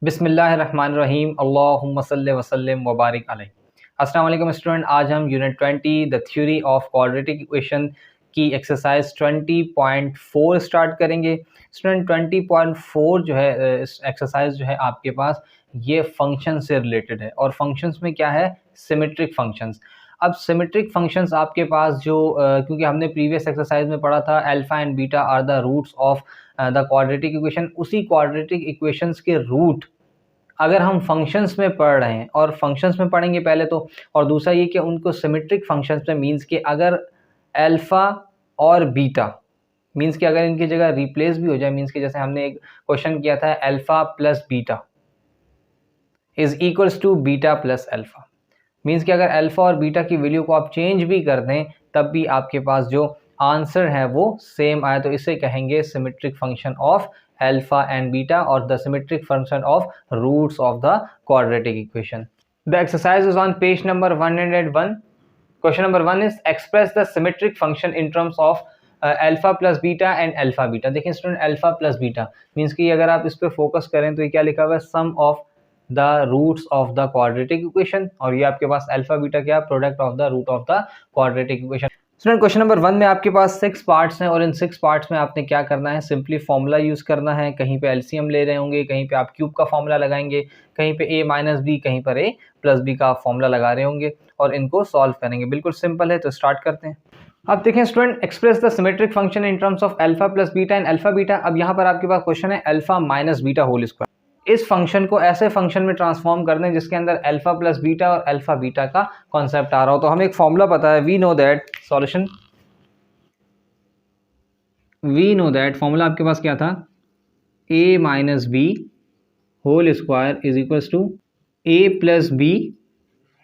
बिस्मिल्लाहिर्रहमानिर्रहीम अल्लाहुम्मा सल्लि व सल्लिम व बारिक अलैहि। अस्सलाम वालेकुम स्टूडेंट, आज हम unit 20 the theory of quadratic equation की एक्सरसाइज 20.4 स्टार्ट करेंगे। स्टूडेंट 20.4 जो है एक्सरसाइज जो है आपके पास ये फंक्शन से रिलेटेड है और फंक्शंस में क्या है, सिमेट्रिक फंक्शंस। अब सिमेट्रिक फंक्शंस आपके पास जो क्योंकि हमने प्रीवियस एक्सरसाइज में पढ़ा था alpha and beta are the roots of the quadratic equation, उसी क्वाड्रेटिक इक्वेशंस के रूट अगर हम फंक्शंस में पढ़ रहे हैं और फंक्शंस में पढ़ेंगे पहले तो, और दूसरा ये कि उनको सिमेट्रिक फंक्शंस में मीन्स कि अगर अल्फ़ा और बीटा मीन्स कि अगर इनकी जगह रिप्लेस भी हो जाए, मीन्स कि जैसे हमने एक क्वेश्चन किया था alpha plus beta is equals to beta plus alpha, means कि अगर अल्फ़ा और बीटा की वैल्यू को आप चेंज भी कर दें तब भी आपके पास जो आंसर है वो सेम आए, तो इसे कहेंगे symmetric function of alpha and beta और the symmetric function of roots of the quadratic equation. The exercise is on page number 101। Question number 1 is express the symmetric function in terms of alpha plus beta and alpha beta. देखिए student, alpha plus beta means कि अगर आप इस पर focus करें तो ये क्या लिखा हुआ है, sum of the roots of the quadratic equation, और ये आपके पास अल्फा बीटा क्या, product of the root of the quadratic equation. Student question number 1 में आपके पास 6 पार्ट्स हैं और इन 6 पार्ट्स में आपने क्या करना है, सिंपली फॉर्मूला यूज़ करना है। कहीं पे एलसीएम ले रहे होंगे, कहीं पे आप क्यूब का फॉर्मूला लगाएंगे, कहीं पे a माइनस बी, कहीं पर a प्लस बी का फॉर्मूला लगा रहे होंगे और इनको सॉल्व करेंगे। बिल्कुल सिंपल है, तो स्टार्ट करते हैं। अब देखें student, express the symmetric function in terms of alpha plus beta and alpha beta. अब यहाँ पर आपके पास क्वेश्चन है alpha minus beta whole square. इस फंक्शन को ऐसे फंक्शन में ट्रांसफॉर्म कर दें जिसके अंदर अल्फा प्लस बीटा और अल्फा बीटा का कॉन्सेप्ट आ रहा हो। तो हमें एक फॉर्मूला पता है, वी नो दैट फॉर्मूला आपके पास क्या था, a minus B whole square is equals to a plus B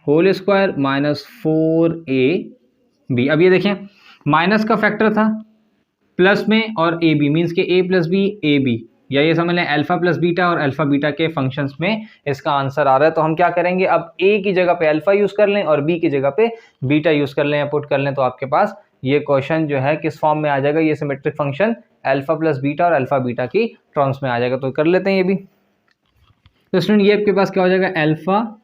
whole square minus 4ab। अब ये देखें, माइनस का फैक्टर था प्लस में और ए बी मीन्स के a plus B A B, या ये समझ लें अल्फा प्लस बीटा और अल्फा बीटा के फंक्शंस में इसका आंसर आ रहा है। तो हम क्या करेंगे, अब a की जगह पे अल्फा यूज़ कर लें और b की जगह पे बीटा यूज़ कर लें या पुट कर लें, तो आपके पास ये क्वेश्चन जो है किस फॉर्म में आ जाएगा, ये symmetric function alpha plus beta और अल्फा बीटा की टर्म्स में आ जाएगा। तो कर लेते हैं ये भी। तो स्टूडेंट ये आपके पास क्या हो जाएगा, alpha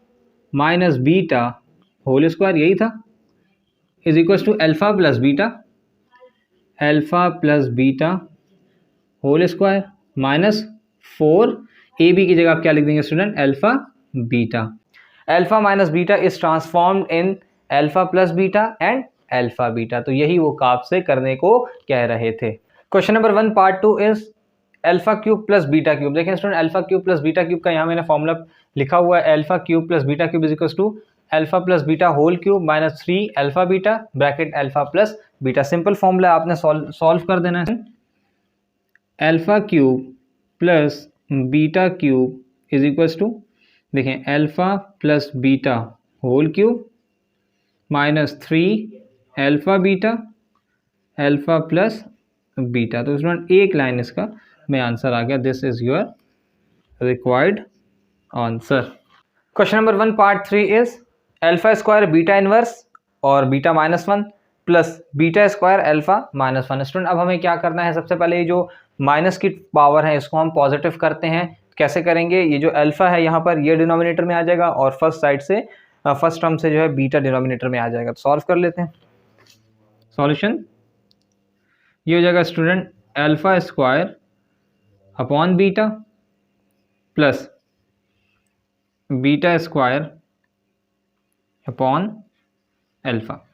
minus beta whole square, यही था, is equals to alpha plus beta whole square minus 4ab की जगह आप क्या लिख देंगे student, alpha beta. Alpha minus beta is transformed in alpha plus beta and alpha beta. तो यही वो काफ से करने को कह रहे थे। Question number 1 part 2 is alpha cube plus beta cube. देखें student, alpha cube plus beta cube का यहाँ मैंने फॉर्मूला लिखा हुआ है, alpha cube plus beta cube is equals to alpha plus beta whole cube minus 3 alpha beta bracket alpha plus beta. Simple formula आपने solve कर देना है। Alpha cube plus beta cube is equals to, देखें alpha plus beta whole cube minus 3 alpha plus beta. तो student एक line इसका में answer आ गया, this is your required answer. Question number 1 part 3 is alpha square beta inverse और beta minus 1 plus beta square alpha minus 1। Student अब हमें क्या करना है, सबसे पहले ये जो माइनस की पावर है इसको हम पॉजिटिव करते हैं। कैसे करेंगे, ये जो अल्फा है यहाँ पर ये डिनोमिनेटर में आ जाएगा और फर्स्ट साइड से फर्स्ट टर्म से जो है बीटा डिनोमिनेटर में आ जाएगा। तो सॉल्व कर लेते हैं। सॉल्यूशन ये हो जाएगा student alpha square upon beta plus beta square upon alpha.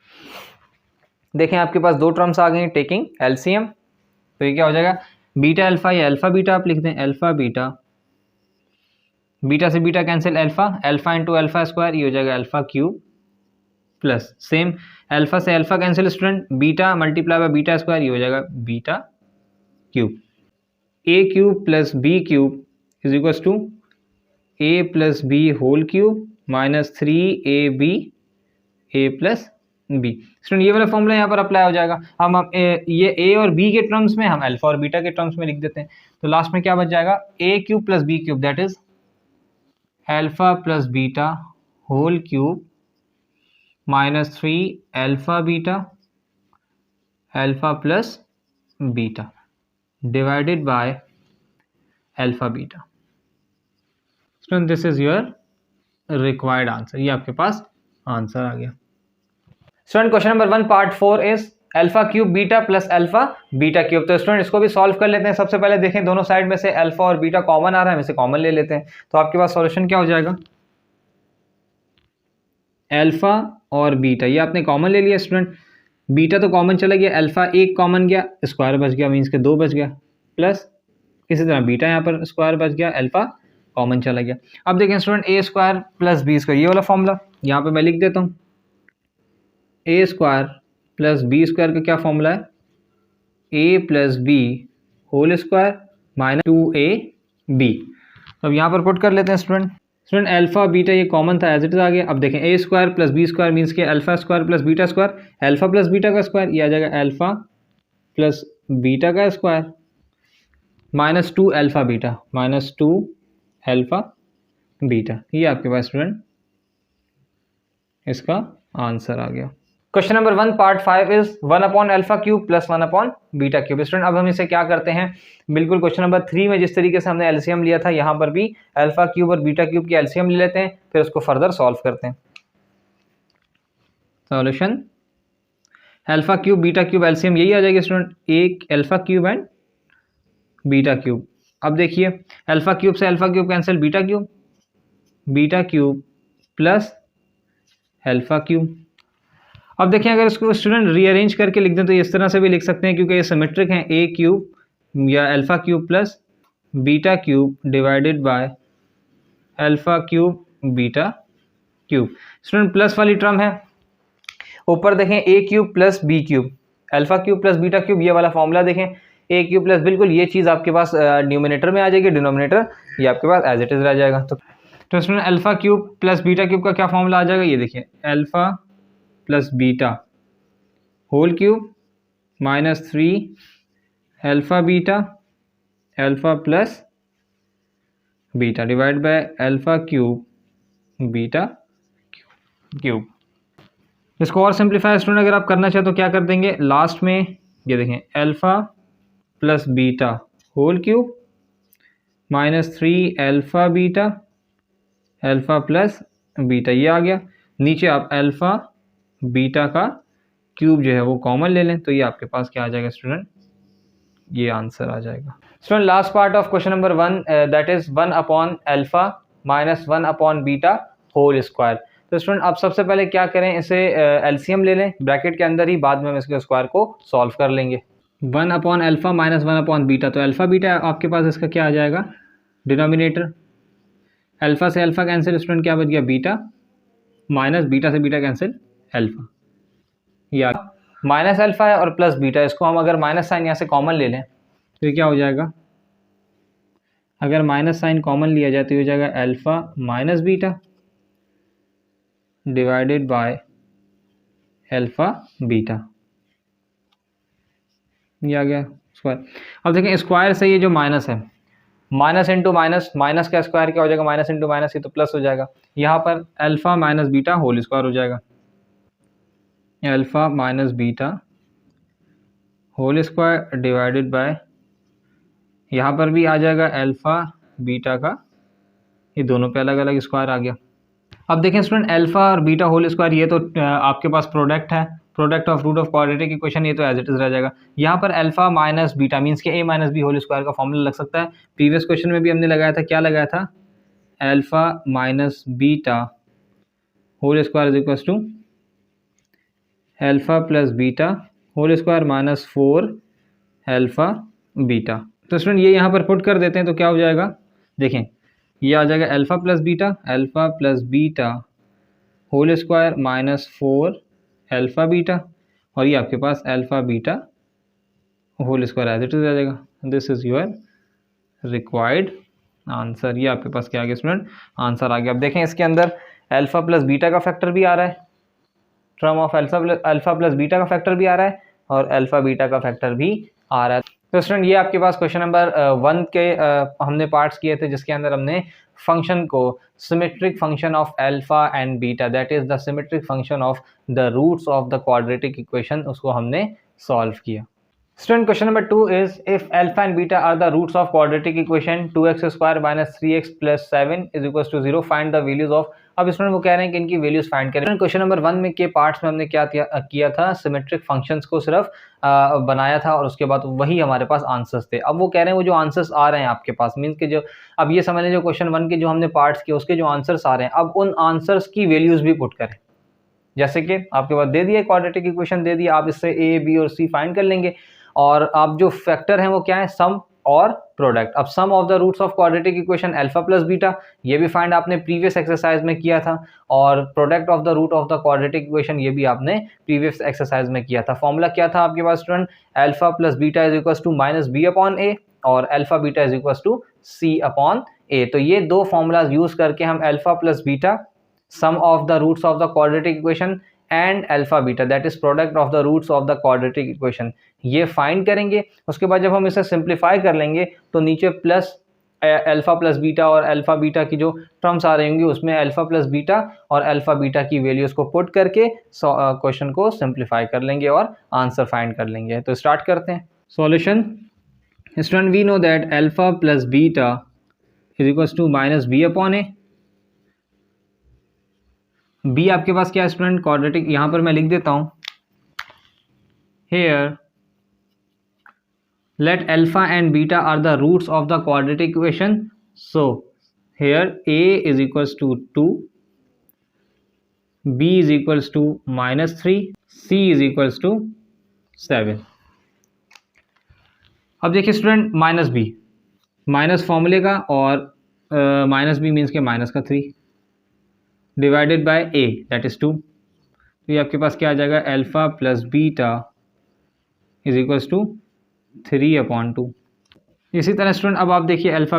देखें आपके पास दो टर्म्स आ गई टेकिंग एलसीएम, तो ये क्या हो जाएगा, बीटा अल्फा या अल्फा बीटा आप लिख दें, अल्फा बीटा, बीटा से beta cancel, alpha into alpha square, ये हो जाएगा alpha cube plus same alpha से alpha cancel student, beta multiply by beta square, ये हो जाएगा beta cube. A cube plus B cube is equals to A plus B whole cube minus 3ab A plus B. Student ये वाला formula यहाँ पर apply हो जाएगा। हम ये ए और बी के टर्म्स में हम अल्फा और बीटा के टर्म्स में लिख देते हैं, तो लास्ट में क्या बच जाएगा, A cube plus B cube that is alpha plus beta whole cube minus 3 alpha plus beta divided by alpha beta. Student this is your required answer, ये आपके पास आंसर आ गया। Student question number 1 part 4 is alpha cube beta plus alpha beta cube. तो student इसको भी solve कर लेते हैं। सबसे पहले देखें दोनों साइड में से अल्फा और बीटा कॉमन आ रहा है, हम इसे कॉमन ले लेते हैं। तो आपके पास सॉल्यूशन क्या हो जाएगा, अल्फा और बीटा, ये आपने कॉमन ले लिया स्टूडेंट। बीटा तो कॉमन चला गया, अल्फा एक कॉमन गया, स्क्वायर बच गया, मीन्स के 2 बच गया, प्लस इसी तरह बीटा यहाँ पर स्क्वायर बच गया, अल्फा कॉमन चला गया। अब देखें student A square plus B square, ये वाला फॉर्मूला यहाँ पे मैं लिख देता हूँ। A square plus B square का क्या फॉर्मूला है, A plus B whole square minus 2ab। तो अब यहाँ पर पुट कर लेते हैं स्टूडेंट अल्फा बीटा ये कॉमन था, एज इट इज आ गया। अब देखें A square plus B square means के alpha square plus beta square, alpha plus beta का स्क्वायर, ये आ जाएगा अल्फा प्लस बीटा का square minus 2 alpha beta, minus 2 alpha beta, ये आपके पास स्टूडेंट इसका आंसर आ गया। Question number 1 part 5 is 1 upon alpha cube plus 1 upon beta cube. Student अब हम इसे क्या करते हैं, बिल्कुल क्वेश्चन नंबर 3 में जिस तरीके से हमने एलसीएम लिया था, यहाँ पर भी अल्फा क्यूब और बीटा क्यूब की एलसीएम ले लेते हैं, फिर उसको फर्दर सॉल्व करते हैं। Solution alpha cube beta cube LCM यही आ जाएगी स्टूडेंट, एक alpha cube and beta cube. अब देखिए अल्फा क्यूब से alpha cube cancel, beta cube plus alpha cube. अब देखिए अगर इसको स्टूडेंट रीअरेंज करके लिख दें तो इस तरह से भी लिख सकते हैं, क्योंकि ये सिमेट्रिक हैं, ए क्यूब या alpha cube plus beta cube divided by alpha cube beta cube. Student plus वाली टर्म है, ऊपर देखें A cube plus B cube, alpha cube plus beta cube, ये वाला फॉर्मूला देखें, ए क्यूब प्लस, बिल्कुल ये चीज़ आपके पास न्यूमिनेटर में आ जाएगी, डिनोमिनेटर ये आपके पास एज इट इज रह जाएगा। तो student alpha cube plus beta cube का क्या फॉर्मूला आ जाएगा, ये देखिए alpha plus beta whole cube minus 3 alpha beta alpha plus beta divide by alpha cube beta cube. इसको और सिंप्लीफाई स्टूडेंट अगर आप करना चाहें तो क्या कर देंगे, लास्ट में ये देखें alpha plus beta whole cube minus 3 alpha beta alpha plus beta, ये आ गया। नीचे आप अल्फा बीटा का क्यूब जो है वो कॉमन ले लें, तो ये आपके पास क्या आ जाएगा स्टूडेंट, ये आंसर आ जाएगा। Student last part of question number 1 that is 1 upon alpha minus 1 upon beta whole square. तो स्टूडेंट आप सबसे पहले क्या करें, इसे एलसीएम ले लें ब्रैकेट के अंदर ही, बाद में हम इसके स्क्वायर को सॉल्व कर लेंगे। 1 upon alpha minus 1 upon beta, तो अल्फा बीटा आपके पास इसका क्या आ जाएगा, डिनोमिनेटर, अल्फा से अल्फा कैंसिल, स्टूडेंट क्या बच गया बीटा, माइनस बीटा से बीटा कैंसिल अल्फा, या माइनस अल्फा है और प्लस बीटा, इसको हम अगर माइनस साइन यहाँ से कॉमन ले लें तो ये क्या हो जाएगा, अगर माइनस साइन कॉमन लिया जाए तो ये हो जाएगा alpha minus beta divided by alpha beta, ये आ गया स्क्वायर। अब देखें स्क्वायर से ये जो माइनस है, माइनस इंटू माइनस, माइनस का स्क्वायर क्या हो जाएगा, माइनस इंटू माइनस, ये तो प्लस हो जाएगा। यहाँ पर alpha minus beta whole square हो जाएगा, alpha minus beta whole square divided by, यहाँ पर भी आ जाएगा अल्फा बीटा का, ये दोनों पे अलग अलग स्क्वायर आ गया। अब देखें स्टूडेंट अल्फा और बीटा होल स्क्वायर ये तो आपके पास प्रोडक्ट है, product of root of quadratic equation, ये तो एज इट इज रह जाएगा। यहाँ पर अल्फा माइनस बीटा मीन्स के ए माइनस बी होल स्क्वायर का फॉर्मूला लग सकता है। प्रीवियस क्वेश्चन में भी हमने लगाया था, क्या लगाया था, alpha minus beta whole square is equal to alpha plus beta whole square minus 4 alpha beta. तो स्टूडेंट ये यहाँ पर पुट कर देते हैं तो क्या हो जाएगा, देखें ये आ जाएगा alpha plus beta whole square minus 4 alpha beta, और ये आपके पास alpha beta whole square as it is आ जाएगा। This is your required answer, ये आपके पास क्या आ गया स्टूडेंट, आंसर आ गया। अब देखें इसके अंदर अल्फा प्लस बीटा का फैक्टर भी आ रहा है, term of alpha plus beta का फैक्टर भी आ रहा है और अल्फा बीटा का फैक्टर भी आ रहा है। तो स्टूडेंट ये आपके पास क्वेश्चन नंबर 1 के हमने पार्ट्स किए थे, जिसके अंदर हमने फंक्शन को symmetric function of alpha and beta, that is the symmetric function of the roots of the quadratic equation, उसको हमने सॉल्व किया। Student, question number 2 is, if alpha and beta are the roots of quadratic equation 2x square minus 3x plus 7 is equals to 0, find the values of। अब student वो कह रहे हैं कि इनकी वैल्यूज फाइंड करें। क्वेश्चन नंबर 1 में के पार्ट्स में हमने क्या किया था, सिमेट्रिक फंक्शंस को सिर्फ बनाया था और उसके बाद वही हमारे पास आंसर्स थे। अब वो कह रहे हैं वो जो आंसर्स आ रहे हैं आपके पास, मीन्स के जो अब ये समझ लें जो क्वेश्चन 1 के जो हमने पार्ट्स किए उसके जो आंसर्स आ रहे हैं, अब उन आंसर्स की वैल्यूज भी पुट करें। जैसे कि आपके पास दे दिया क्वाड्रेटिक इक्वेशन दे दिया, आप इससे ए बी और सी फाइंड कर लेंगे और आप जो फैक्टर हैं वो क्या है, सम और प्रोडक्ट। अब sum of the roots of quadratic equation alpha plus beta, ये भी फाइंड आपने प्रीवियस एक्सरसाइज में किया था, और product of the root of the quadratic equation ये भी आपने प्रीवियस एक्सरसाइज में किया था। फॉर्मूला क्या था आपके पास student, alpha plus beta is equal to minus B upon A और alpha beta is equal to C upon A. तो ये दो फॉर्मूलाज यूज करके हम alpha plus beta, sum of the roots of the quadratic equation and alpha beta that is product of the roots of the quadratic equation, ये find करेंगे। उसके बाद जब हम इसे सिंप्लीफाई कर लेंगे तो नीचे प्लस अल्फा प्लस बीटा और अल्फा बीटा की जो टर्म्स आ रही होंगी उसमें अल्फा प्लस बीटा और अल्फा बीटा की वैल्यूज को पुट करके क्वेश्चन को सिंप्लीफाई कर लेंगे और आंसर फाइंड कर लेंगे। तो स्टार्ट करते हैं solution. Student, we know that alpha plus beta is equal to minus B upon A. B आपके पास क्या है स्टूडेंट, क्वाड्रेटिक, यहां पर मैं लिख देता हूं, hair let alpha and beta are the roots of the quadratic equation, so here a is equals to 2, b is equals to minus 3, c is equals to 7। अब देखिए स्टूडेंट, माइनस बी माइनस फॉर्मूले का और minus B means के minus का 3 divided by A that is 2। तो ये आपके पास क्या आ जाएगा, alpha plus beta is equals to 3/2। इसी तरह स्टूडेंट अब आप देखिए अल्फा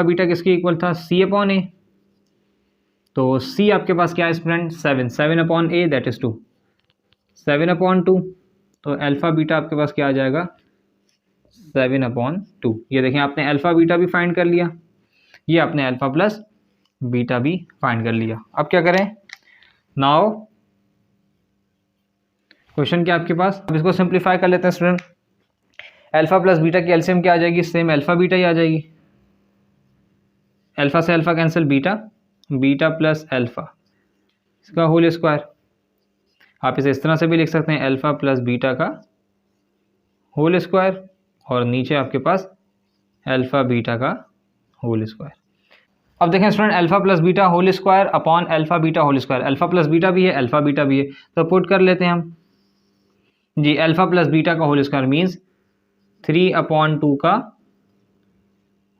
बीटा किसके इक्वल था, c अपॉन ए। तो c आपके पास क्या है स्टूडेंट, 7/a दैट इज 2, 7/2। तो अल्फा बीटा आपके पास क्या आ जाएगा, 7/2। ये देखें आपने अल्फा बीटा भी फाइंड कर लिया, ये आपने अल्फा प्लस बीटा भी फाइंड कर लिया। अब क्या करें, नाउ क्वेश्चन क्या आपके पास, अब इसको सिंप्लीफाई कर लेते हैं स्टूडेंट। अल्फा प्लस बीटा की एलसीएम क्या आ जाएगी, सेम अल्फा बीटा ही आ जाएगी। अल्फा से alpha cancel, beta plus alpha इसका होल स्क्वायर। आप इसे इस तरह से भी लिख सकते हैं, अल्फा प्लस बीटा का होल स्क्वायर और नीचे आपके पास अल्फा बीटा का होल स्क्वायर। अब देखें student, alpha plus beta whole square upon alpha beta whole square, alpha plus beta भी है अल्फा बीटा भी है, तो पुट कर लेते हैं हम जी। अल्फा प्लस बीटा का होल स्क्वायर मीन्स 3/2 का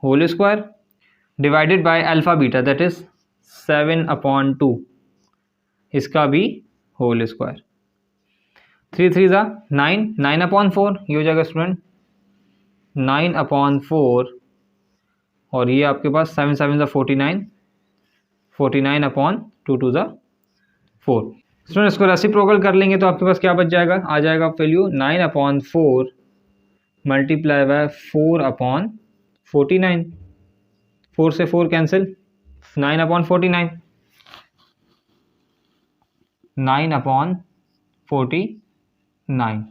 whole square divided by alpha beta that is 7/2 इसका भी होल स्क्वायर। 3 3 ज़ा 9, 9/4 ये हो जाएगा स्टूडेंट 9/4 और ये आपके पास 7 7 ज़ा 49, 49/2 2 ज़ा 4। स्टूडेंट इसको रेसिप्रोकल कर लेंगे तो आपके पास क्या बच जाएगा, आ जाएगा वैल्यू 9/4 मल्टीप्लाई बाय 4/49, 4 से 4 कैंसिल, 9/49, 9/49।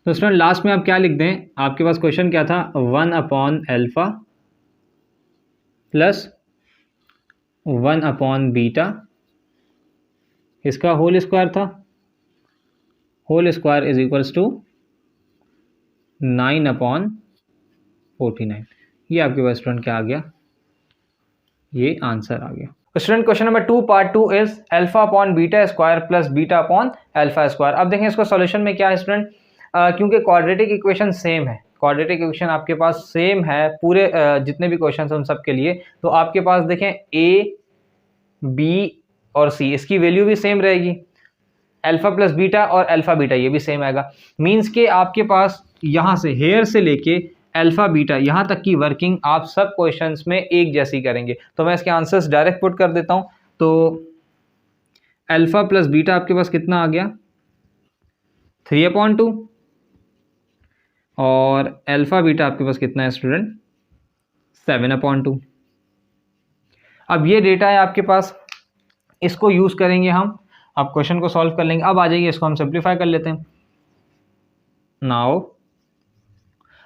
तो स्टूडेंट लास्ट में आप क्या लिख दें, आपके पास क्वेश्चन क्या था, 1/अल्फा प्लस 1/बीटा इसका होल स्क्वायर था, whole square is equals to 9/49। ये आपके पास स्टूडेंट क्या आ गया, ये आंसर आ गया। Student question number 2 part 2 is alpha upon beta square plus beta upon alpha square. अब देखें इसको सॉल्यूशन में क्या है स्टूडेंट, क्योंकि क्वाड्रेटिक इक्वेशन सेम है, क्वाड्रेटिक इक्वेशन आपके पास सेम है पूरे जितने भी क्वेश्चन हैं उन सब के लिए, तो आपके पास देखें ए बी और सी इसकी वैल्यू भी सेम रहेगी, अल्फा प्लस बीटा और अल्फा बीटा ये भी सेम आएगा। मीन्स के आपके पास यहाँ से हेयर से लेके अल्फा बीटा यहाँ तक की वर्किंग आप सब क्वेश्चंस में एक जैसी करेंगे। तो मैं इसके आंसर्स डायरेक्ट पुट कर देता हूँ। तो अल्फा प्लस बीटा आपके पास कितना आ गया, 3/2 और अल्फा बीटा आपके पास कितना है स्टूडेंट, 7/2। अब ये डेटा है आपके पास, इसको यूज़ करेंगे हम, अब क्वेश्चन को सॉल्व कर लेंगे। अब आ जाइए इसको हम सिंप्लीफाई कर लेते हैं। नाउ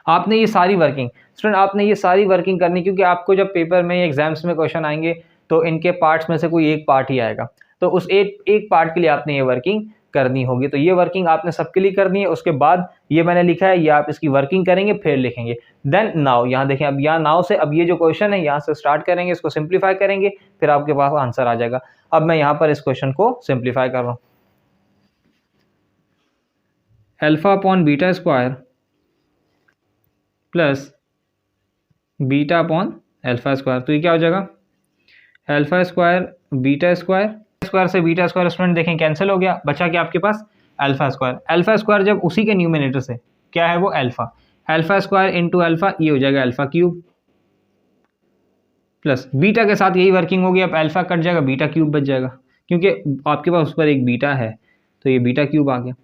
आपने ये सारी वर्किंग स्टूडेंट आपने ये सारी वर्किंग करनी, क्योंकि आपको जब पेपर में एग्जाम्स में क्वेश्चन आएंगे तो इनके पार्ट्स में से कोई एक पार्ट ही आएगा, तो उस एक पार्ट के लिए आपने ये वर्किंग करनी होगी। तो ये वर्किंग आपने सबके लिए करनी है। उसके बाद ये मैंने लिखा है, ये आप इसकी वर्किंग करेंगे फिर लिखेंगे। देन नाउ, यहाँ देखें, अब यहाँ नाउ से अब ये जो क्वेश्चन है यहाँ से स्टार्ट करेंगे, इसको सिंप्लीफाई करेंगे, फिर आपके पास आंसर आ जाएगा। अब मैं यहाँ पर इस क्वेश्चन को सिंप्लीफाई कर रहा हूँ। Alpha upon beta square plus beta upon alpha square, तो ये क्या हो जाएगा, alpha square beta square, square से बीटा स्क्वायर स्टूडेंट देखें कैंसिल हो गया, बचा क्या आपके पास अल्फा स्क्वायर। अल्फा स्क्वायर जब उसी के न्यूमिनेटर से क्या है वो alpha, alpha square into alpha, ये हो जाएगा अल्फा क्यूब, प्लस बीटा के साथ यही वर्किंग होगी, अब अल्फा कट जाएगा बीटा क्यूब बच जाएगा, क्योंकि आपके पास उस पर एक बीटा है तो ये बीटा क्यूब आ गया।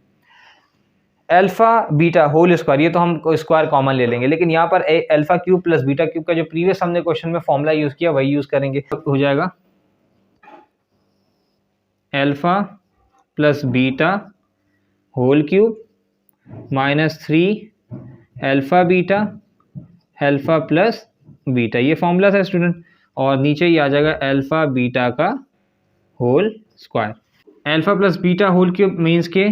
अल्फा बीटा होल स्क्वायर, ये तो हम स्क्वायर कॉमन ले लेंगे, लेकिन यहाँ पर alpha cube plus beta cube का जो प्रीवियस हमने क्वेश्चन में फॉर्मूला यूज किया वही यूज करेंगे। हो जाएगा alpha plus beta whole cube minus 3 alpha beta alpha plus beta, ये फॉर्मूला था स्टूडेंट, और नीचे ही आ जाएगा अल्फा बीटा का whole square. Alpha plus beta whole cube means के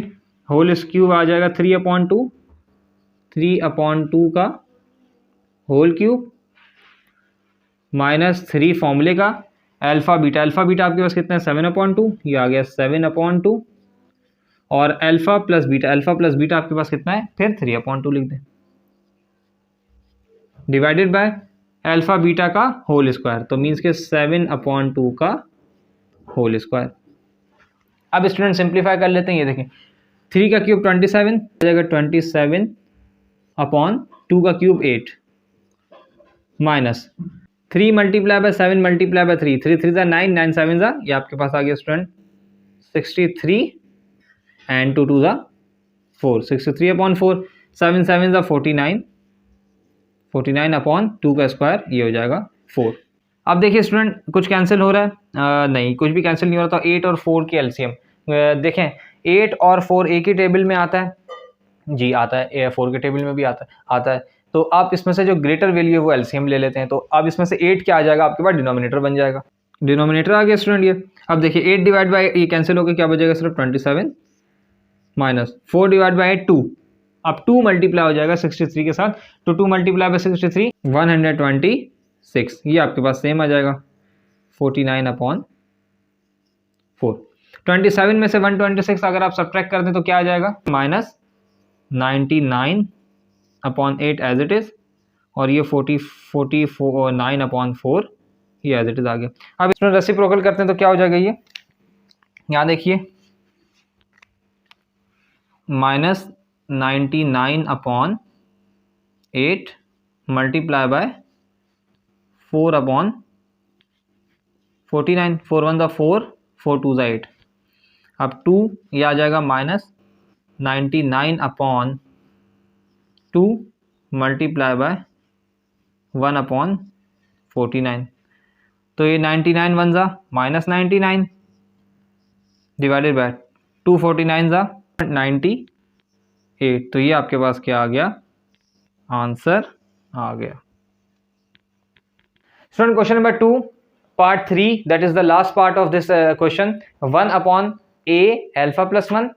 होल क्यूब आ जाएगा 3/2 का होल क्यूब माइनस 3 फॉर्मूले का अल्फा बीटा आपके पास कितना है 7/2, ये आ गया 7/2, और अल्फा प्लस बीटा आपके पास कितना है, फिर 3/2 लिख दें, डिवाइडेड बाय अल्फा बीटा का होल स्क्वायर, तो मीन्स के 7/2 का होल स्क्वायर। अब स्टूडेंट सिंप्लीफाई कर लेते हैं, ये देखें 3 का क्यूब 27 हो जाएगा 27/2 का cube 8 minus 3 multiply by 7 multiply by 3, 3 3 9, 9 7 ये आपके पास आ गया स्टूडेंट 63 एंड 2 2 4, 63/4, 7 7 49, 49/2 का स्क्वायर, ये हो जाएगा 4। अब देखिए स्टूडेंट कुछ कैंसिल हो रहा है, नहीं कुछ भी कैंसिल नहीं हो रहा, तो 8 और 4 की एलसीएम देखें, 8 और 4 एक ही टेबल में आता है, जी आता है, 4 के टेबल में भी आता है, तो आप इसमें से जो ग्रेटर वैल्यू है वो एलसीएम ले लेते हैं, तो अब इसमें से 8 क्या आ जाएगा आपके पास, डिनोमिनेटर बन जाएगा, डिनोमिनेटर आ गया स्टूडेंट ये। अब देखिए 8 डिवाइड बाई ये कैंसिल होकर क्या बचेगा सिर्फ 27 माइनस 4 डिवाइड बाई 2, अब 2 मल्टीप्लाई हो जाएगा 63 के साथ, तो 2 मल्टीप्लाई बाई 63 126, ये आपके पास सेम आ जाएगा 49/4। 27 में से 126 अगर आप सब्ट्रैक्ट कर दें तो क्या आ जाएगा, माइनस 99/8 एज इट इज, और ये 9/4 ये एज इट इज आ गया। अब इसमें रेसिप्रोकल करते हैं तो क्या हो जाएगा, ये यहाँ देखिए माइनस 99/8 मल्टीप्लाई बाय 4/49, 4 1 4, 4 2 8, अब 2 ये आ जाएगा माइनस 99/2 मल्टीप्लाई बाय 1/49, तो ये 99 1 माइनस 99 डिवाइडेड बाय 2 49 98, तो ये आपके पास क्या आ गया, आंसर आ गया। Student question number 2 part 3, that is the last part of this question, 1/a alpha plus 1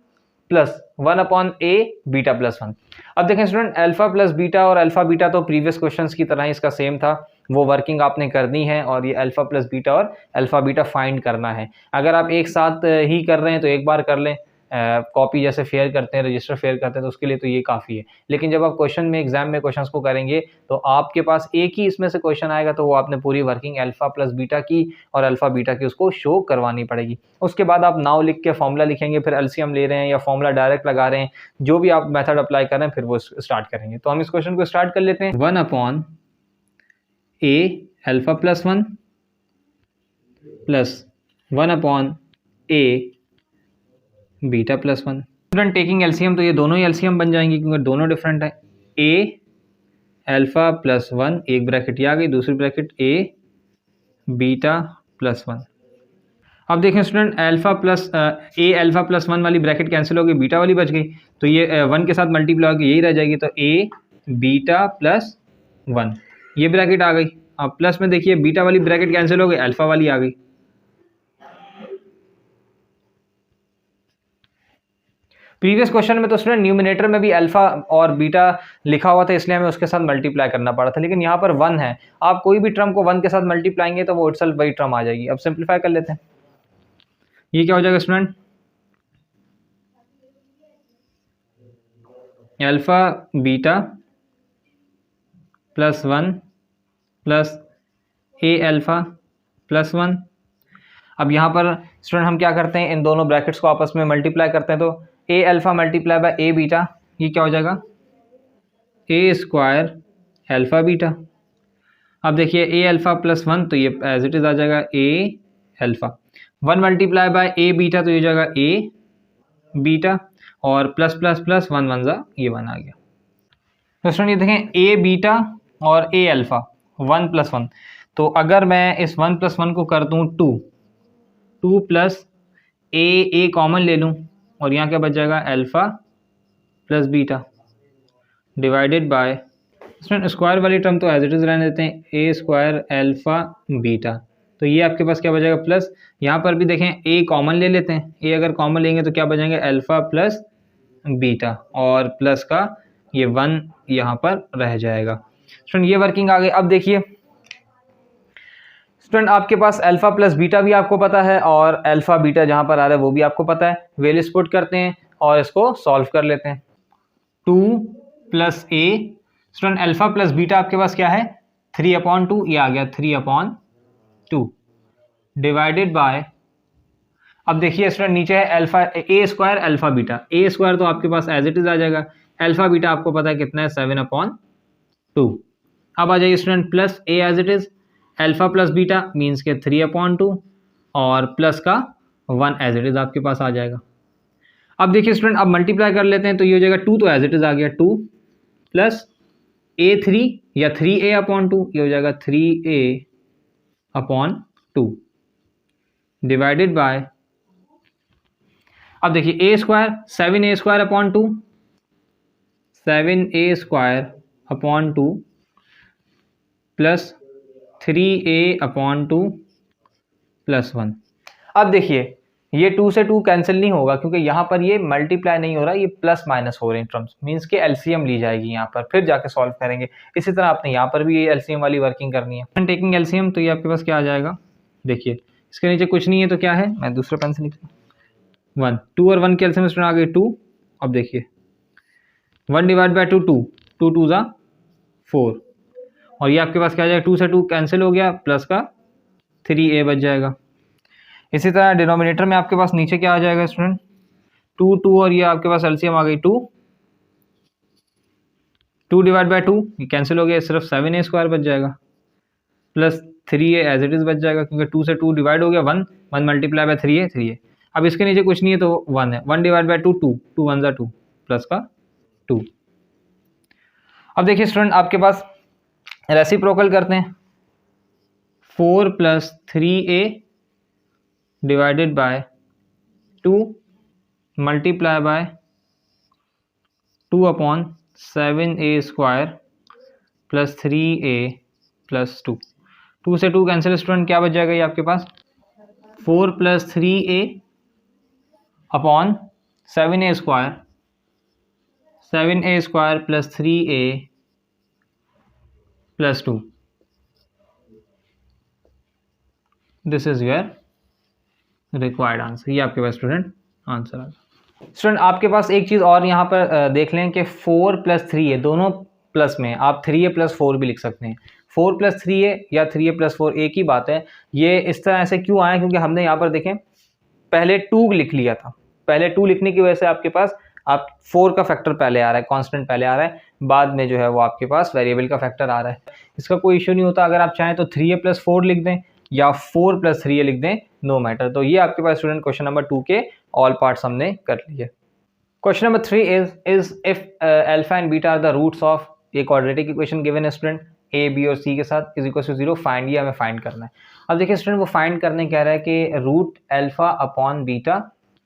plus 1/a beta plus 1। अब देखें स्टूडेंट, अल्फा प्लस बीटा और अल्फा बीटा तो प्रीवियस क्वेश्चंस की तरह ही इसका सेम था, वो वर्किंग आपने करनी है, और ये अल्फा प्लस बीटा और अल्फा बीटा फाइंड करना है। अगर आप एक साथ ही कर रहे हैं तो एक बार कर लें, कॉपी जैसे फेयर करते हैं, रजिस्टर फेयर करते हैं, तो उसके लिए तो ये काफ़ी है। लेकिन जब आप क्वेश्चन में एग्जाम में क्वेश्चंस को करेंगे तो आपके पास एक ही इसमें से क्वेश्चन आएगा, तो वो आपने पूरी वर्किंग अल्फा प्लस बीटा की और अल्फा बीटा की उसको शो करवानी पड़ेगी। उसके बाद आप नाउ लिख के फॉर्मूला लिखेंगे, फिर एलसीएम ले रहे हैं या फॉर्मूला डायरेक्ट लगा रहे हैं, जो भी आप मेथड अप्लाई कर रहे हैं फिर वो स्टार्ट करेंगे। तो हम इस क्वेश्चन को स्टार्ट कर लेते हैं। 1/a alpha plus 1 plus 1/a beta plus 1। Student taking LCM, तो ये दोनों ही एलसीएम बन जाएंगे क्योंकि दोनों डिफरेंट है। a अल्फा प्लस 1, एक ब्रैकेट ये आ गई, दूसरी ब्रैकेट a बीटा प्लस 1। अब देखें student alpha plus A alpha plus 1 वाली ब्रैकेट कैंसिल हो गई, बीटा वाली बच गई, तो ये 1 के साथ मल्टीप्लाई होकर यही रह जाएगी, तो ए बीटा प्लस 1 ये ब्रैकेट आ गई। अब प्लस में देखिए बीटा वाली ब्रैकेट कैंसिल हो गई, अल्फा वाली आ गई। प्रीवियस क्वेश्चन में तो स्टूडेंट न्यूमिनेटर में भी अल्फा और बीटा लिखा हुआ था, इसलिए हमें उसके साथ मल्टीप्लाई करना पड़ा था, लेकिन यहाँ पर 1 है, आप कोई भी टर्म को 1 के साथ मल्टीप्लाएंगे तो वो इटसेल्फ वही टर्म आ जाएगी। अब सिंप्लीफाई कर लेते हैं, ये क्या हो जाएगा student, alpha beta plus 1 plus A alpha plus 1। अब यहाँ पर स्टूडेंट हम क्या करते हैं, इन दोनों ब्रैकेट्स को आपस में मल्टीप्लाई करते हैं, तो A alpha multiply by A beta, ये क्या हो जाएगा, ए स्क्वायर अल्फा बीटा। अब देखिए ए अल्फा प्लस 1, तो ये एज इट इज आ जाएगा A alpha. 1 multiply by A beta, तो ये हो जाएगा ए बीटा, और प्लस प्लस प्लस 1 1 जा ये 1 आ गया। तो स्टूडेंट ये देखें ए बीटा और ए अल्फा 1 प्लस 1, तो अगर मैं इस 1 प्लस 1 को कर दूँ 2 प्लस ए कॉमन ले लूँ, और यहाँ क्या बच जाएगा, alpha plus beta divided bye, student square वाली टर्म तो एज इट इज रहने देते हैं, ए स्क्वायर अल्फा बीटा, तो ये आपके पास क्या बचेगा प्लस, यहाँ पर भी देखें ए कॉमन ले लेते हैं, ए अगर कॉमन लेंगे तो क्या बचेंगे, अल्फा प्लस बीटा, और प्लस का ये 1 यहाँ पर रह जाएगा। स्टूडेंट ये वर्किंग आ गई। अब देखिए स्टूडेंट आपके पास अल्फा प्लस बीटा भी आपको पता है, और अल्फा बीटा जहाँ पर आ रहा है वो भी आपको पता है, वैल्यूज पुट करते हैं और इसको सॉल्व कर लेते हैं। 2 प्लस ए, स्टूडेंट अल्फा प्लस बीटा आपके पास क्या है, 3/2, ये आ गया 3/2 डिवाइडेड बाय, अब देखिए स्टूडेंट नीचे है अल्फा ए स्क्वायर अल्फा बीटा, ए स्क्वायर तो आपके पास एज इट इज आ जाएगा, अल्फा बीटा आपको पता है कितना है 7/2। अब आ जाइए student plus A as it is, alpha plus beta means के 3/2, और प्लस का 1 एज इट इज आपके पास आ जाएगा। अब देखिए स्टूडेंट अब मल्टीप्लाई कर लेते हैं, तो ये हो जाएगा 2 तो एज इट इज आ गया 2 प्लस A3 या 3A/2, ये हो जाएगा 3A/2 डिवाइडेड बाय, अब देखिए ए square 7A² 7A² plus 3A/2 plus 1। अब देखिए ये 2 से 2 कैंसिल नहीं होगा, क्योंकि यहाँ पर ये मल्टीप्लाई नहीं हो रहा, ये प्लस माइनस हो रहे हैं टर्म्स, मीन्स के एलसीएम ली जाएगी यहाँ पर, फिर जाके सॉल्व करेंगे। इसी तरह आपने यहाँ पर भी ये एलसीएम वाली वर्किंग करनी है। टेकिंग एलसीएम, तो ये आपके पास क्या आ जाएगा, देखिए इसके नीचे कुछ नहीं है तो क्या है, मैं दूसरे पेन से लिखता हूँ 1, 2 और 1 के एलसीएम स्टूडेंट आ गई 2। अब देखिए 1 डिवाइड बाई 2 2 2 2 जा 4, और ये आपके पास क्या आ जाएगा, 2 से 2 कैंसिल हो गया, प्लस का 3A बच जाएगा। इसी तरह डिनोमिनेटर में आपके पास नीचे क्या आ जाएगा स्टूडेंट, 2 2, और ये आपके पास एलसीएम आ गई 2 डिवाइड बाय 2, ये कैंसिल हो गया, सिर्फ 7A² बच जाएगा, plus 3A as it is बच जाएगा, क्योंकि 2 से 2 डिवाइड हो गया 1 मल्टीप्लाई बाय 3A। अब इसके नीचे कुछ नहीं है तो 1 है, 1 डिवाइड बाय 2 2 2 1 जा 2 प्लस का 2। अब देखिए स्टूडेंट आपके पास रेसिप्रोकल करते हैं, 4 plus 3A divided by 2 multiply by 2/7A² plus 3A plus 2। 2 से 2 कैंसिल स्टूडेंट, क्या बच जाएगा ये आपके पास, 4 plus 3A/7A² 7A² plus 3A plus 2। This is your required answer, ये आपके पास स्टूडेंट आंसर आ गया। स्टूडेंट आपके पास एक चीज़ और यहाँ पर देख लें कि 4 प्लस 3A दोनों प्लस में, आप 3A प्लस 4 भी लिख सकते हैं, 4 प्लस 3A या 3A प्लस 4 एक ही बात है। ये इस तरह ऐसे क्यों आया, क्योंकि हमने यहाँ पर देखें पहले 2 लिख लिया था, पहले 2 लिखने की वजह से आपके पास आप 4 का फैक्टर पहले आ रहा है, कांस्टेंट पहले आ रहा है, बाद में जो है वो आपके पास वेरिएबल का फैक्टर आ रहा है। इसका कोई इशू नहीं होता, अगर आप चाहें तो 3A प्लस 4 लिख दें या 4 प्लस 3A लिख दें, नो मैटर। तो ये आपके पास स्टूडेंट क्वेश्चन नंबर 2 के ऑल पार्ट्स हमने कर लिए। Question number 3 is if alpha and beta are the roots of a quadratic equation given है स्टूडेंट ए बी और सी के साथ इज इक्वल टू 0 फाइंड, ये हमें फाइंड करना है। अब देखिए स्टूडेंट वो फाइंड करने कह रहा है कि root alpha upon beta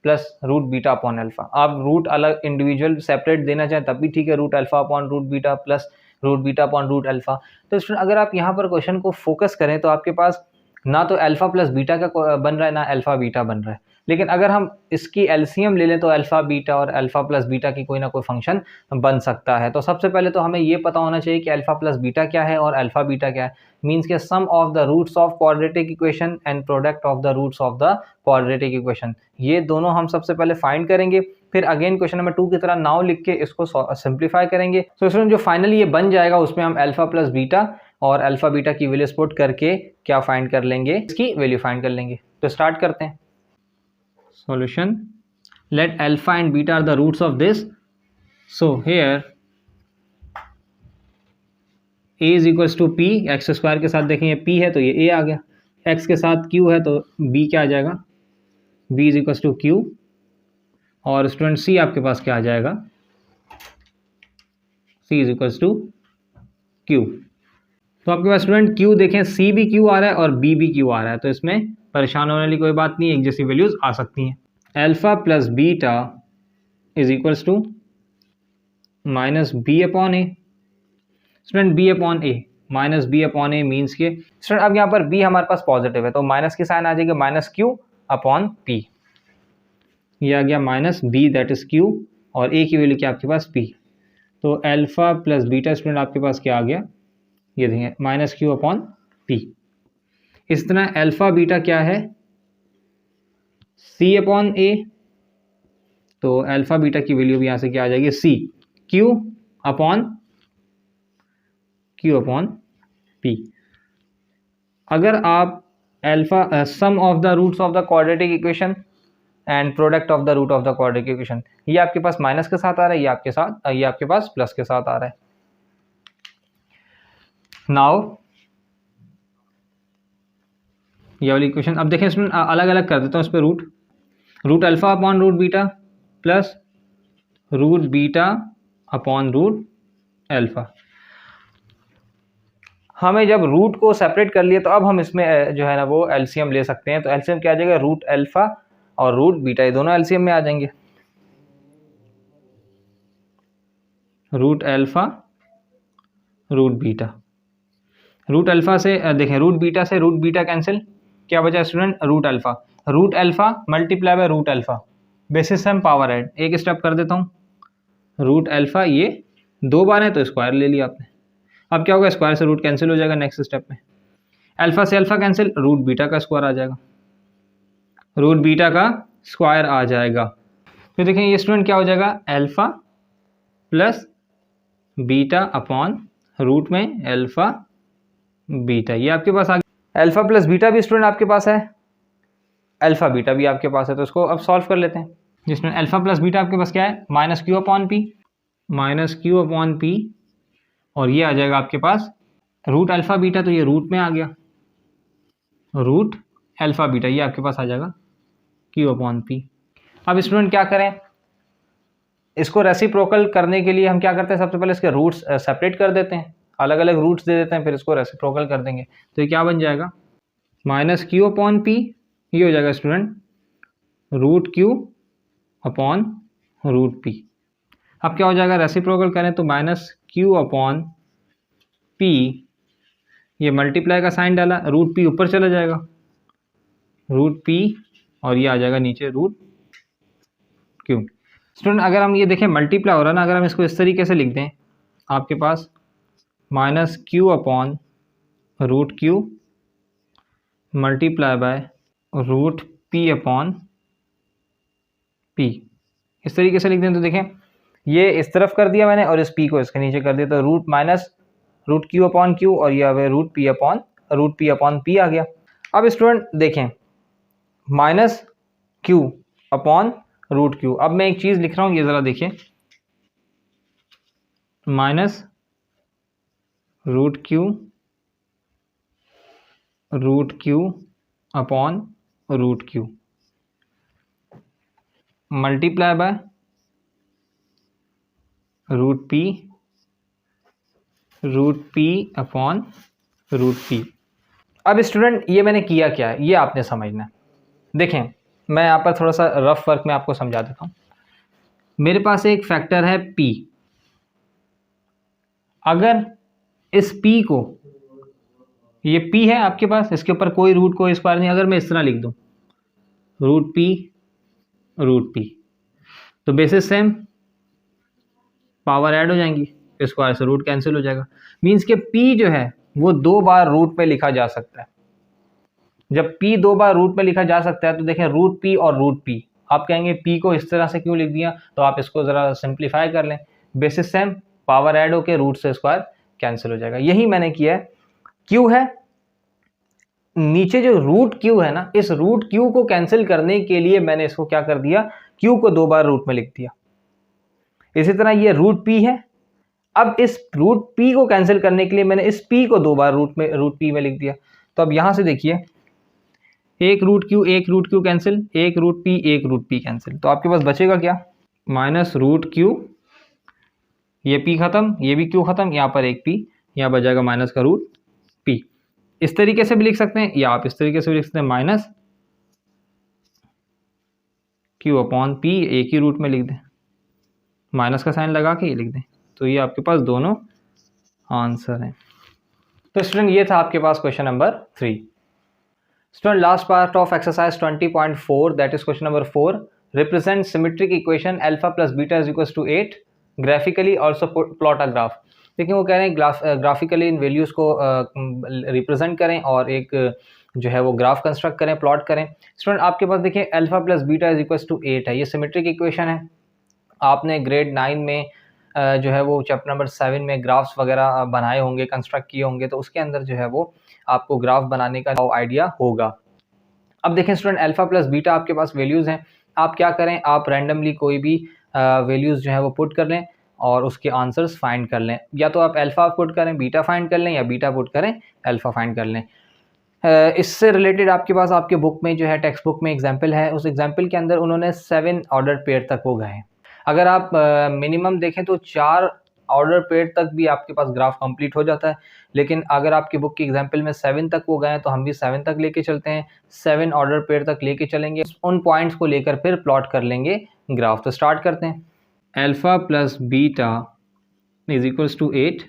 plus root beta upon alpha. आप रूट अलग इंडिविजुअल सेपरेट देना चाहें तब भी ठीक है, root alpha upon root beta plus root beta upon root alpha. तो स्टूडेंट अगर आप यहाँ पर क्वेश्चन को फोकस करें तो आपके पास ना तो अल्फा प्लस बीटा का बन रहा है ना अल्फा बीटा बन रहा है, लेकिन अगर हम इसकी एलसीएम ले लें तो अल्फा बीटा और अल्फा प्लस बीटा की कोई ना कोई फंक्शन बन सकता है। तो सबसे पहले तो हमें ये पता होना चाहिए कि अल्फा प्लस बीटा क्या है और अल्फा बीटा क्या है। मीन्स के sum of the roots of quadratic equation and product of the roots of the quadratic equation, ये दोनों हम सबसे पहले फाइंड करेंगे। फिर अगेन क्वेश्चन नंबर 2 की तरह नाउ लिख के इसको सिंप्लीफाई करेंगे। तो इसमें जो फाइनली ये बन जाएगा उसमें हम अल्फा प्लस बीटा और अल्फा बीटा की वैल्यू पुट करके क्या फाइंड कर लेंगे, इसकी वैल्यू फाइंड कर लेंगे। तो स्टार्ट करते हैं। Solution, let alpha and beta are the roots of this. So here a is equals to P, X square के साथ देखें ये p है तो ये a आ गया, x के साथ q है तो b क्या आ जाएगा, b is equals to q, और स्टूडेंट c आपके पास क्या आ जाएगा, c is equals to q। तो आपके पास स्टूडेंट q देखें c भी q आ रहा है और b भी q आ रहा है, तो इसमें परेशान होने वाली कोई बात नहीं है, एक जैसी वैल्यूज आ सकती हैं। Alpha plus beta is equals to minus B upon A. Student B upon A, minus B upon A means के स्टूडेंट अब यहाँ पर बी हमारे पास पॉजिटिव है तो माइनस की साइन आ जाएगी माइनस क्यू अपॉन पी, ये आ गया minus B that is Q और ए की वैल्यू क्या आपके पास पी। तो अल्फा प्लस बीटा स्टूडेंट आपके पास क्या आ गया, ये देखेंगे माइनस क्यू अपॉन पी। इस तरह अल्फा बीटा क्या है, सी अपॉन ए, तो अल्फा बीटा की वैल्यू भी यहाँ से क्या आ जाएगी सी क्यू अपॉन पी। अगर आप alpha sum of the roots of the quadratic equation and product of the root of the quadratic equation, ये आपके पास माइनस के साथ आ रहा है, ये आपके पास प्लस के साथ आ रहा है। नाउ ये वाली इक्वेशन अब देखें इसमें अलग अलग कर देता हूँ, इस पर root alpha upon root beta plus root beta upon root alpha. हमें जब रूट को सेपरेट कर लिया तो अब हम इसमें जो है ना वो एलसीएम ले सकते हैं। तो एलसीएम क्या आ जाएगा, रूट अल्फा और रूट बीटा ये दोनों एलसीएम में आ जाएंगे। Root alpha root beta, root alpha से देखें रूट बीटा से रूट बीटा कैंसिल, क्या बचा student root alpha multiply by root alpha, basis से हम पावर ऐड, एक स्टेप कर देता हूँ। रूट अल्फा ये 2 बार है तो स्क्वायर ले लिया आपने, अब क्या होगा स्क्वायर से रूट कैंसिल हो जाएगा। नेक्स्ट स्टेप में अल्फा से अल्फा कैंसिल, रूट बीटा का स्क्वायर आ जाएगा, रूट बीटा का स्क्वायर आ जाएगा। तो देखें ये स्टूडेंट क्या हो जाएगा, alpha plus beta upon root में अल्फा बीटा, ये आपके पास आ गया। अल्फा प्लस बीटा भी स्टूडेंट आपके पास है, अल्फा बीटा भी आपके पास है, तो इसको अब सॉल्व कर लेते हैं। जिसमें अल्फा प्लस बीटा आपके पास क्या है, माइनस क्यू अपॉन पी, और ये आ जाएगा आपके पास रूट अल्फा बीटा, तो ये रूट में आ गया, रूट अल्फा बीटा ये आपके पास आ जाएगा क्यू अपॉन पी। अब स्टूडेंट क्या करें, इसको रेसिप्रोकल करने के लिए हम क्या करते हैं, सबसे पहले इसके रूट्स सेपरेट कर देते हैं, अलग अलग रूट्स दे देते हैं, फिर इसको रेसिप्रोकल कर देंगे। तो ये क्या बन जाएगा, माइनस क्यू अपॉन पी, ये हो जाएगा student root Q upon root P. अब क्या हो जाएगा, रेसिप्रोकल करें तो माइनस क्यू अपॉन पी, ये मल्टीप्लाई का साइन डाला, रूट पी ऊपर चला जाएगा, रूट पी, और ये आ जाएगा नीचे रूट क्यू। स्टूडेंट अगर हम ये देखें मल्टीप्लाई हो रहा है ना, अगर हम इसको इस तरीके से लिख दें, आपके पास minus Q upon root Q multiply by root P upon P, इस तरीके से लिख दें तो देखें ये इस तरफ कर दिया मैंने और इस पी को इसके नीचे कर दिया, तो root minus root Q upon Q और ये अब रूट पी अपॉन पी आ गया। अब स्टूडेंट देखें minus Q upon root Q, अब मैं एक चीज़ लिख रहा हूँ, ये ज़रा देखिए, minus root Q upon root Q multiply by root P root P upon root P. अब स्टूडेंट ये मैंने किया क्या है ये आपने समझना है। देखें मैं यहाँ पर थोड़ा सा रफ वर्क में आपको समझा देता हूँ। मेरे पास एक फैक्टर है p, अगर इस p को, ये p है आपके पास, इसके ऊपर कोई रूट कोई स्क्वायर नहीं, अगर मैं इस तरह लिख दूं रूट p तो बेसिस सेम, पावर ऐड हो जाएंगी, स्क्वायर से रूट कैंसिल हो जाएगा। मीन्स के p जो है वो 2 बार रूट में लिखा जा सकता है। जब p 2 बार रूट में लिखा जा सकता है तो देखें रूट p और रूट p, आप कहेंगे p को इस तरह से क्यों लिख दिया, तो आप इसको ज़रा सिंप्लीफाई कर लें, बेसिस सेम पावर ऐड होकर रूट से स्क्वायर कैंसिल हो जाएगा। यही मैंने किया है। q है नीचे, जो रूट q है ना, इस रूट q को कैंसिल करने के लिए मैंने इसको क्या कर दिया, q को 2 बार रूट में लिख दिया। इसी तरह ये रूट p है, अब इस रूट p को कैंसिल करने के लिए मैंने इस p को 2 बार रूट p में लिख दिया। तो अब यहां से देखिए एक रूट q कैंसिल, एक रूट p कैंसिल, तो आपके पास बचेगा क्या, माइनस रूट q, ये p खत्म, ये भी q खत्म, यहाँ पर एक p, यहाँ बच जाएगा माइनस का रूट p। इस तरीके से भी लिख सकते हैं या आप इस तरीके से भी लिख सकते हैं, माइनस q अपॉन p, एक ही रूट में लिख दें, माइनस का साइन लगा के ये लिख दें, तो ये आपके पास दोनों आंसर हैं। तो स्टूडेंट ये था आपके पास question number 3। Student last part of exercise 20.4 that is question number 4, represent symmetric equation alpha plus beta is equal to 8 graphically also plot a graph. देखिए वो कह रहे हैं ग्राफिकली इन वैल्यूज़ को रिप्रेजेंट करें और एक जो है वो ग्राफ कंस्ट्रक्ट करें, प्लॉट करें। स्टूडेंट आपके पास देखिए alpha plus beta is equal to 8 है, ये सिमेट्रिक इक्वेशन है। आपने ग्रेड 9 में जो है वो चैप्टर नंबर 7 में ग्राफ्स वगैरह बनाए होंगे, कंस्ट्रक्ट किए होंगे, तो उसके अंदर जो है वो आपको ग्राफ बनाने का आइडिया होगा। अब देखें स्टूडेंट अल्फा प्लस बीटा आपके पास वैल्यूज़ हैं, आप क्या करें, आप रैंडमली कोई भी वैल्यूज़ जो है वो पुट कर लें और उसके आंसर्स फाइंड कर लें। या तो आप अल्फा पुट करें बीटा फाइंड कर लें, या बीटा पुट करें अल्फा फाइंड कर लें। इससे रिलेटेड आपके पास आपके बुक में जो है टेक्स्ट बुक में एग्जाम्पल है, उस एग्जाम्पल के अंदर उन्होंने 7 ऑर्डर पेयर तक वो गए। अगर आप मिनिमम देखें तो 4 ऑर्डर पेयर तक भी आपके पास ग्राफ कंप्लीट हो जाता है, लेकिन अगर आपकी बुक की एग्जांपल में 7 तक वो गए तो हम भी 7 तक लेके चलते हैं, 7 ऑर्डर पेयर तक लेके चलेंगे, उन पॉइंट्स को लेकर फिर प्लॉट कर लेंगे ग्राफ। तो स्टार्ट करते हैं। Alpha plus beta is equals to 8।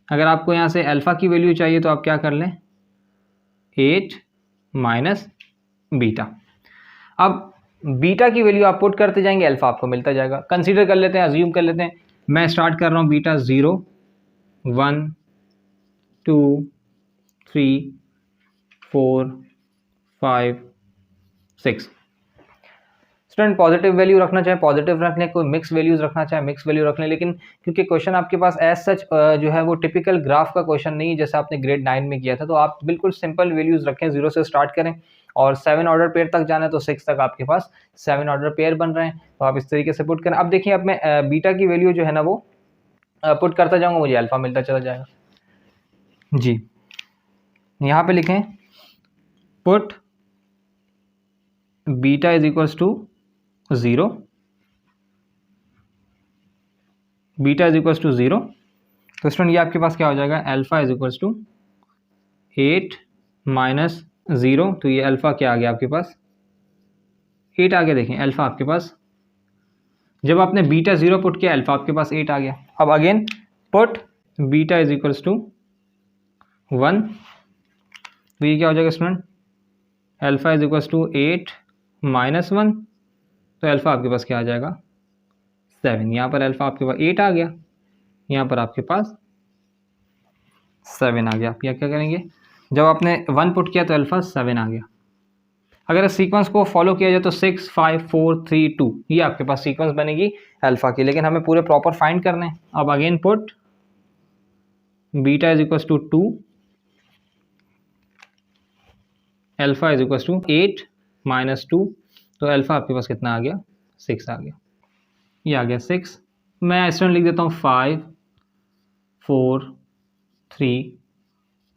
अगर आपको यहाँ से अल्फा की वैल्यू चाहिए तो आप क्या कर लें, 8 माइनस बीटा। अब बीटा की वैल्यू आप पुट करते जाएंगे, अल्फा आपको मिलता जाएगा। कंसीडर कर लेते हैं, अज्यूम कर लेते हैं, मैं स्टार्ट कर रहा हूँ बीटा 0 1 2 3 4 5 6। स्टूडेंट पॉजिटिव वैल्यू रखना चाहे पॉजिटिव रख लें, कोई मिक्स वैल्यूज रखना चाहे मिक्स वैल्यू रख लें, लेकिन क्योंकि क्वेश्चन आपके पास एज सच जो है वो टिपिकल ग्राफ का क्वेश्चन नहीं है जैसे आपने ग्रेड 9 में किया था, तो आप बिल्कुल सिंपल वैल्यूज रखें, 0 से स्टार्ट करें और 7 ऑर्डर पेयर तक जाना है तो 6 तक आपके पास 7 ऑर्डर पेयर बन रहे हैं, तो आप इस तरीके से पुट करें। अब देखिए अब मैं बीटा की वैल्यू जो है ना वो पुट करता जाऊँगा, मुझे अल्फा मिलता चला जाएगा जी। यहाँ पे लिखें put beta is equals to 0, beta is equals to 0, तो स्टूडेंट ये आपके पास क्या हो जाएगा, alpha is equals to 8 minus 0, तो ये अल्फा क्या आ गया आपके पास 8 आ गया। देखें अल्फा आपके पास, जब आपने बीटा 0 पुट किया अल्फा आपके पास 8 आ गया। अब again put beta is equals to 1, तो ये क्या हो जाएगा student, alpha is equals to 8 minus 1, तो अल्फा आपके पास क्या आ जाएगा 7। यहाँ पर अल्फा आपके पास 8 आ गया, यहाँ पर आपके पास 7 आ गया। आप क्या करेंगे, जब आपने 1 पुट किया तो अल्फा 7 आ गया। अगर इस सीक्वेंस को फॉलो किया जाए तो 6 5 4 3 2 ये आपके पास सीक्वेंस बनेगी अल्फा की, लेकिन हमें पूरे प्रॉपर फाइंड करने हैं। अब again put beta is equal to 2, alpha is equal to 8 minus 2, तो अल्फा आपके पास कितना आ गया 6 आ गया, ये आ गया 6। मैं स्टूडेंट लिख देता हूँ 5 4 3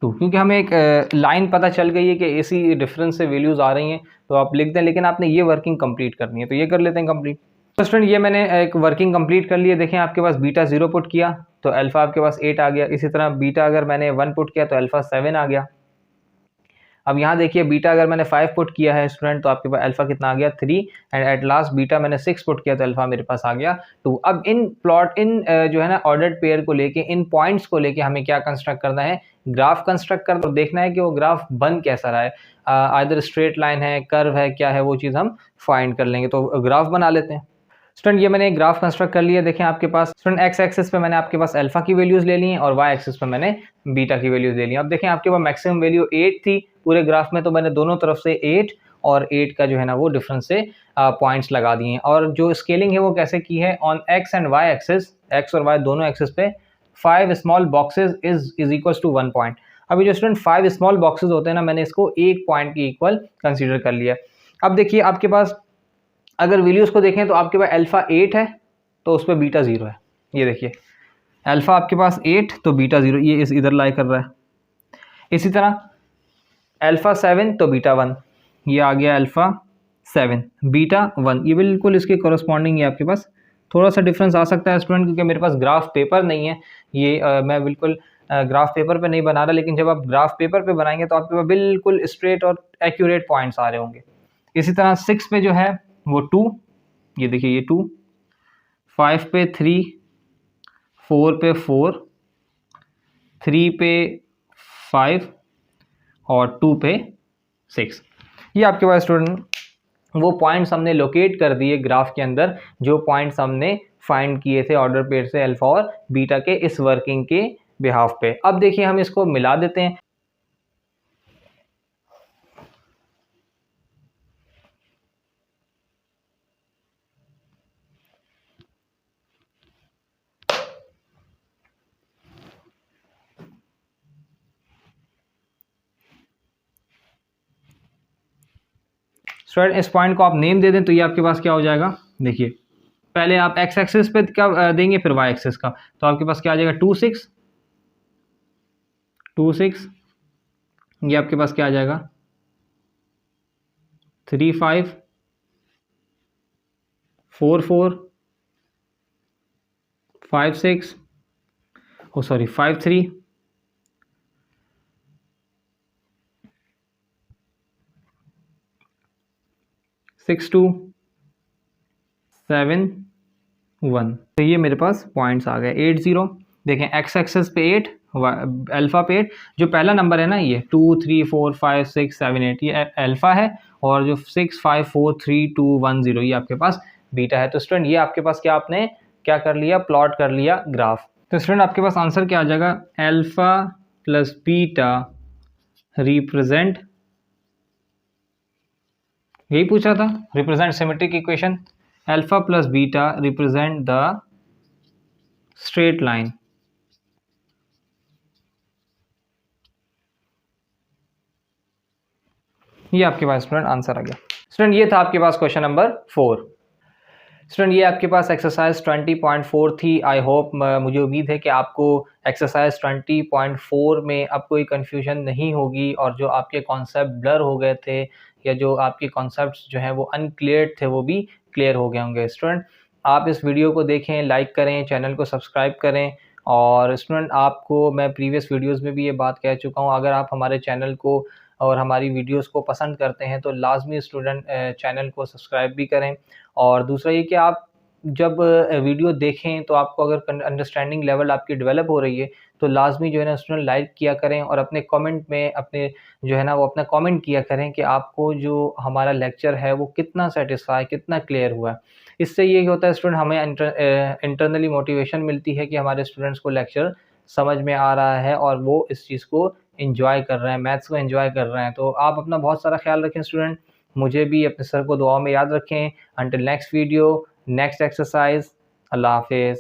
2, क्योंकि हमें एक लाइन पता चल गई है कि इसी डिफरेंस से वैल्यूज़ आ रही हैं, तो आप लिख दें, लेकिन आपने ये वर्किंग कंप्लीट करनी है, तो ये कर लेते हैं कंप्लीट। तो स्टूडेंट ये मैंने एक वर्किंग कंप्लीट कर ली है। देखें आपके पास बीटा 0 पुट किया, तो अल्फ़ा आपके पास 8 आ गया। इसी तरह बीटा अगर मैंने 1 पुट किया तो अल्फ़ा 7 आ गया। अब यहाँ देखिए बीटा अगर मैंने 5 पुट किया है स्टूडेंट तो आपके पास अल्फ़ा कितना आ गया 3 एंड एट लास्ट बीटा मैंने 6 पुट किया तो अल्फ़ा मेरे पास आ गया 2। अब इन जो है ना ऑर्डर्ड पेयर को लेके, इन पॉइंट्स को लेके हमें क्या कंस्ट्रक्ट करना है, ग्राफ कंस्ट्रक्ट करना और देखना है कि वो ग्राफ बन कैसा रहा है, आइदर स्ट्रेट लाइन है, कर्व है, क्या है, वो चीज़ हम फाइंड कर लेंगे। तो ग्राफ बना लेते हैं स्टूडेंट। ये मैंने एक ग्राफ कंस्ट्रक्ट कर लिया। देखें आपके पास स्टूडेंट एक्स एक्सिस पे मैंने आपके पास अल्फा की वैल्यूज ले ली हैं और वाई एक्सिस पे मैंने बीटा की वैल्यूज ले ली हैं। अब देखें आपके पास मैक्सिमम वैल्यू 8 थी पूरे ग्राफ में, तो मैंने दोनों तरफ से 8 और 8 का जो है ना वो डिफरेंस से पॉइंट्स लगा दिए हैं। और जो स्केलिंग है वो कैसे की है, on X and Y axis, X और वाई दोनों एक्सिस पे 5 small boxes is equal to 1 point. अभी जो स्टूडेंट 5 स्मॉल बॉक्सेज होते हैं ना, मैंने इसको 1 पॉइंट की इक्वल कंसिडर कर लिया। अब देखिए आपके पास अगर वैल्यूज को देखें तो आपके पास अल्फा 8 है तो उस पर बीटा 0 है। ये देखिए अल्फा आपके पास 8 तो बीटा 0, ये इस इधर लाई कर रहा है। इसी तरह अल्फा 7 तो बीटा 1, ये आ गया अल्फा 7 बीटा 1, ये बिल्कुल इसके कॉरस्पॉन्डिंग है। आपके पास थोड़ा सा डिफरेंस आ सकता है स्टूडेंट क्योंकि मेरे पास ग्राफ पेपर नहीं है, ये मैं बिल्कुल ग्राफ पेपर पे नहीं बना रहा, लेकिन जब आप ग्राफ पेपर पे बनाएंगे तो आपके पास बिल्कुल स्ट्रेट और एक्यूरेट पॉइंट्स आ रहे होंगे। इसी तरह 6 पे जो है वो 2, ये देखिए ये 2, 5 पे 3, 4 पे 4, 3 पे 5 और 2 पे 6। ये आपके पास स्टूडेंट वो पॉइंट्स हमने लोकेट कर दिए ग्राफ के अंदर, जो पॉइंट्स हमने फाइंड किए थे ऑर्डर पेयर से अल्फा और बीटा के इस वर्किंग के बिहाफ पे। अब देखिए हम इसको मिला देते हैं। स्टूडेंट इस पॉइंट को आप नेम दे दें तो ये आपके पास क्या हो जाएगा, देखिए पहले आप एक्स एक्सिस पे क्या देंगे फिर वाई एक्सिस का, तो आपके पास क्या आ जाएगा 2 6 2 6, ये आपके पास क्या आ जाएगा 3 5 4 4 5 6, ओ सॉरी 5 3 6 2 7 1। तो ये मेरे पास पॉइंट्स आ गए 8 0। देखें एक्स एक्सेस पे 8, अल्फा पे 8, जो पहला नंबर है ना ये 2 3 4 5 6 7 8 ये अल्फा है, और जो 6 5 4 3 2 1 0 ये आपके पास बीटा है। तो स्टूडेंट ये आपके पास क्या, आपने क्या कर लिया, प्लॉट कर लिया ग्राफ। तो स्टूडेंट आपके पास आंसर क्या आ जाएगा, अल्फा प्लस बीटा रिप्रेजेंट, यही पूछा था, represent symmetric equation, alpha plus beta represent the straight line. ये आपके पास स्टूडेंट आंसर आ गया। स्टूडेंट ये था आपके पास क्वेश्चन नंबर 4। स्टूडेंट ये आपके पास एक्सरसाइज 20.4 थी। आई होप, मुझे उम्मीद है कि आपको एक्सरसाइज 20.4 में अब कोई कन्फ्यूजन नहीं होगी और जो आपके कॉन्सेप्ट ब्लर हो गए थे या जो आपके कॉन्सेप्ट्स जो हैं वो अनक्लियर थे वो भी क्लियर हो गए होंगे। स्टूडेंट आप इस वीडियो को देखें, लाइक करें, चैनल को सब्सक्राइब करें। और स्टूडेंट आपको मैं प्रीवियस वीडियोज़ में भी ये बात कह चुका हूँ, अगर आप हमारे चैनल को और हमारी वीडियोस को पसंद करते हैं तो लाजमी स्टूडेंट चैनल को सब्सक्राइब भी करें। और दूसरा ये कि आप जब वीडियो देखें तो आपको अगर अंडरस्टैंडिंग लेवल आपकी डेवलप हो रही है तो लाजमी जो है ना स्टूडेंट लाइक किया करें और अपने कमेंट में अपने जो है ना वो अपना कमेंट किया करें कि आपको जो हमारा लेक्चर है वो कितना सेटिस्फाई, कितना क्लियर हुआ है। इससे ये होता है स्टूडेंट, हमें इंटरनली मोटिवेशन मिलती है कि हमारे स्टूडेंट्स को लेक्चर समझ में आ रहा है और वो इस चीज़ को एंजॉय कर रहे हैं, मैथ्स को एंजॉय कर रहे हैं। तो आप अपना बहुत सारा ख्याल रखें स्टूडेंट, मुझे भी अपने सर को दुआ में याद रखें। Until next video, next exercise, अल्लाह हाफिज़।